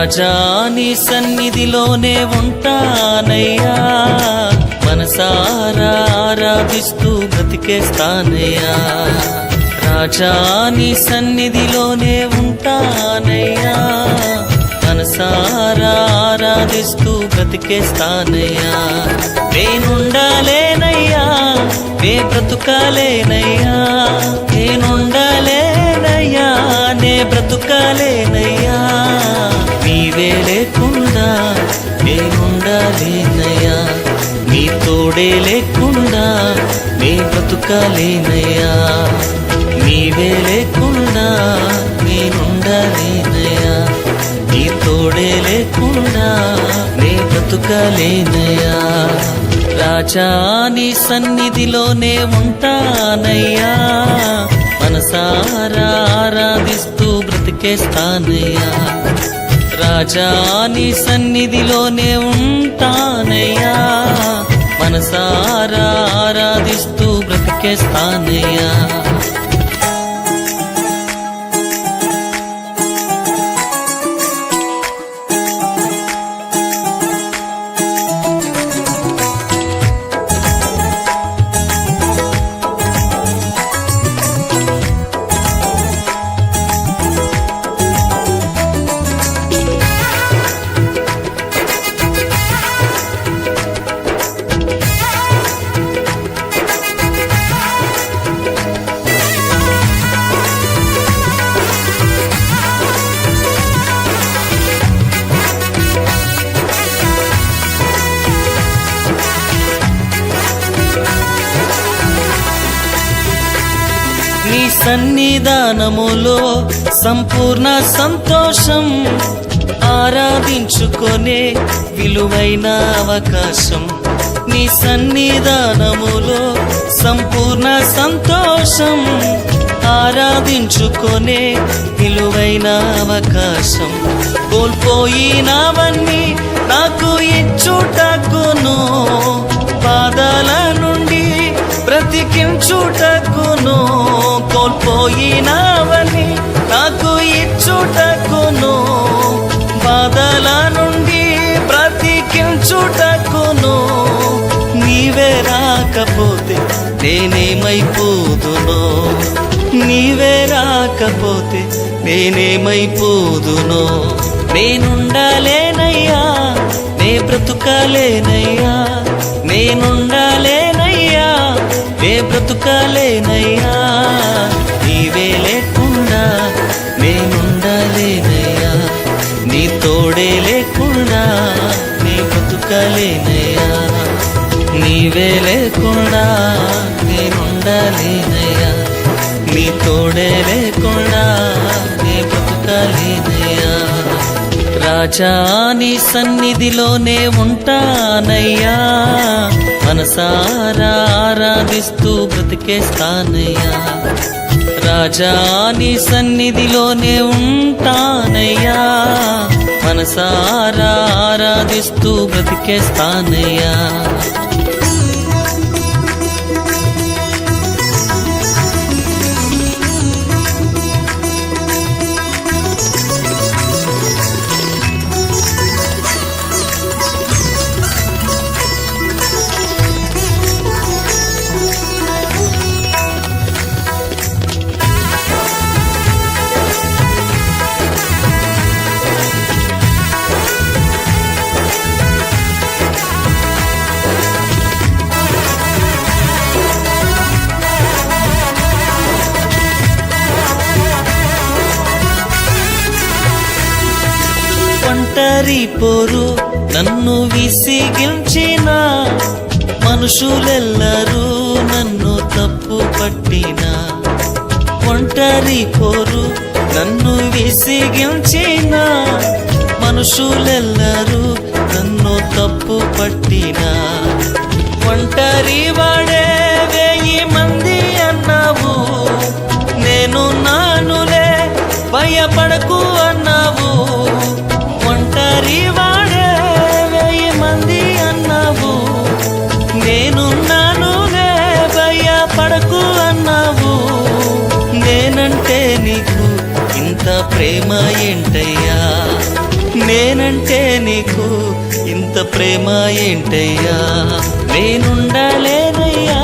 రాజా నీ సన్నిధిలోనే ఉంటానయ్యా, మనసారా ఆరాధిస్తూ బ్రతికేస్తానయ్యా. రాజా నీ సన్నిధిలోనే ఉంటానయ్యా, మనసారా ఆరాధిస్తూ బ్రతికేస్తానయ్యా. నేనుండాలేనయ్యా, నే బ్రతుకాలేనయ్యా, నేనుండాలేనయ్యా, నే బ్రతుకాలేనయ్యా. నీవే లేకుండా నేనుండాలేనయ్యా, నీ తోడే లేకుండా నే బ్రతుకాలేనయ్యా. నీవే లేకుండా నేనుండాలేనయ్యా, నీ తోడే లేకుండా నే బ్రతుకాలేనయ్యా. రాజా నీ సన్నిధిలోనే ఉంటానయ్యా, మనసారా ఆరాధిస్తూ బ్రతికేస్తానయ్యా. రాజా నీ సన్నిధిలోనే ఉంటానయ్యా, మనసారా ఆరాధిస్తూ బ్రతికేస్తానయ్యా. నీ సన్నిధానములో సంపూర్ణ సంతోషం, ఆరాధించుకొనే విలువైన అవకాశం. నీ సన్నిధానములో సంపూర్ణ సంతోషం, ఆరాధించుకొనే విలువైన అవకాశం. కోల్పోయినవన్నీ నాకు ఇచ్చుటకును, బాధల నుండి బ్రతికించుటకును. కోల్పోయినవన్నీ నాకు ఇచ్చుటకును, బాధల నుండి బ్రతికించుటకును. నీవే రాకపోతే నేనేమైపోదునో, నీవే రాకపోతే నేనేమైపోదునో. నేనుండాలేనయ్యా, నే బ్రతుకాలేనయ్యా, నేనుండాలేనయ్యా, నే బ్రతుకాలేనయ్యా. నీవే లేకుండా నేనుండాలేనయ్యా, నీ తోడే లేకుండా నే బ్రతుకాలేనయ్యా. నీవే లేకుండా నేనుండాలేనయ్యా, నీ తోడే లేకుండా నే బ్రతుకాలేనయ్యా. రాజా నీ సన్నిధిలోనే ఉంటానయ్యా, మనసారా ఆరాధిస్తూ బ్రతికేస్తానయ్యా. రాజా నీ సన్నిధిలోనే ఉంటానయ్యా, మనసారా ఆరాధిస్తూ బ్రతికేస్తానయ్యా. ఒంటరి పోరు నన్ను విసిగించిన, మనుషులెల్లరూ నన్ను తప్పు పట్టిన. ఒంటరి పోరు నన్ను విసిగించిన, మనుషులెల్లరూ నన్ను తప్పు పట్టిన. ఒంటరి వాడే 1000 మంది అన్నావు, నేను నానులే భయపడకు అన్నావు. ఒంటరి వాడే 1000 మంది అన్నావు, నేను నానులే భయపడకు అన్నావు. నేనంటే నీకు ఇంత ప్రేమ ఏంటయ్యా, నే ప్రేమ ఏంటయ్యా, నేనుండలేనయ్యా,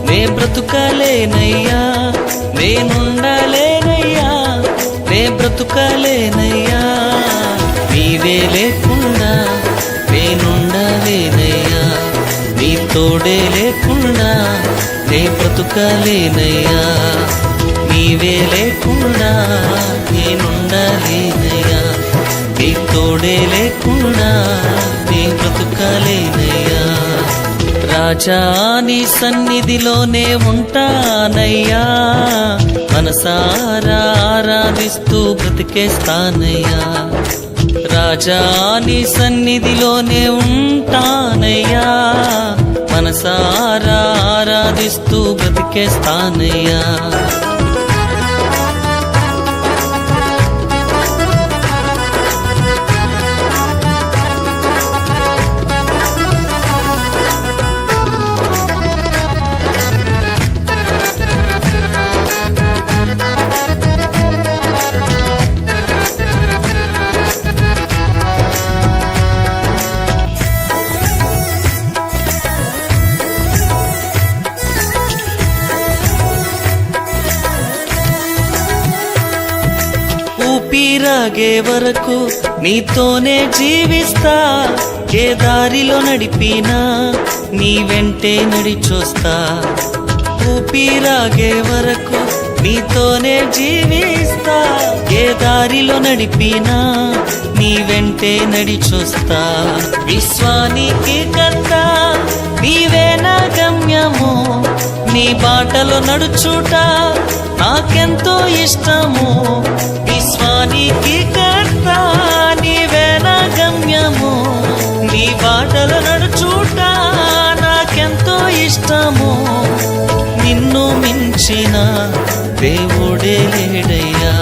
నే బ్రతుకలేనయ్యా, నేనుండలేనయ్యా, నే బ్రతుకలేనయ్యా, నీవే లేకుండా నేనుండలేనయ్యా, నీ తోడే లేకుండా నే బ్రతుకలేనయ్యా, నీవే లేకుండా నేనుండలేనయ్యా, నీ తోడే లేకుండా నే బ్రతుకలేనయ్యా. రాజా నీ సన్నిధిలోనే ఉంటానయ్యా, మనసారా ఆరాధిస్తూ బ్రతికేస్తానయ్యా. రాజా నీ సన్నిధిలోనే ఉంటానయ్యా, మనసారా ఆరాధిస్తూ బ్రతికేస్తానయ్యా. ఊపిరాగే వరకు నీతోనే జీవిస్తా, ఏ దారిలో నడిపినా నీ వెంటే నడిచొస్తా. ఊపిరాగే వరకు నీతోనే జీవిస్తా, ఏ దారిలో నడిపినా నీ వెంటే నడిచొస్తా. విశ్వానికి కర్త నీవే నా గమ్యము, నీ బాటలో నడుచుట నాకెంతో ఇష్టము. విశ్వానికి కర్త నీవే నా గమ్యము, నీ బాటలో నడుచుట నాకెంతో ఇష్టము. నిన్ను మించిన దేవుడే లేడయ్యా,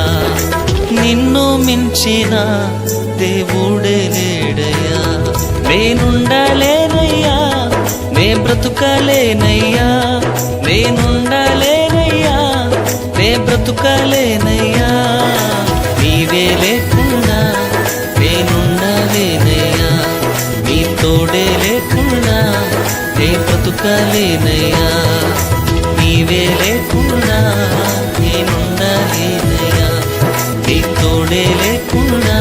నిన్ను మించిన దేవుడే లేడయ్యా. నేనుండలేనయ్యా, నే బ్రతుకలేనయ్యా, నేనుండలేనయ్యా, నే బ్రతుకలేనయ్యా, నీవే లేకుండా నేనుండలేనయ్యా, నీ తోడే లేకుండా నే బ్రతుకలేనయ్యా, నీవే లేకుండా నేనుండలేనయ్యా, నీ తోడే లేకుండా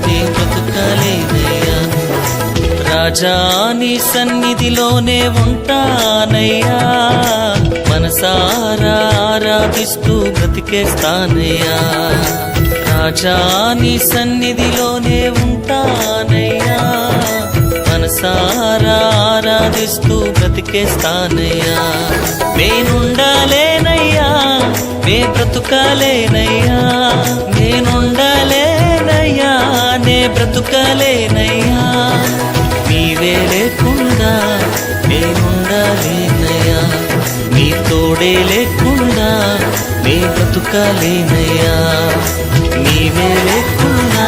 నే బ్రతుకలేనయ్యా. రాజా నీ సన్నిధిలోనే ఉంటానయ్యా, మనసారా ఆరాధిస్తూ బ్రతికేస్తానయ్యా. రాజా నీ సన్నిధిలోనే ఉంటానయ్యా, మనసారా ఆరాధిస్తూ బ్రతికేస్తానయ్యా. నేనుండలేనయ్యా, నే బ్రతుకలేనయ్యా, నేనుండలేనయ్యా, నే బ్రతుకలేనయ్యా, నీవే లేకుండా నేనుండలేనయ్యా, నీ తోడే లేకుండా నే బ్రతుకలేనయ్యా, నీవే లేకుండా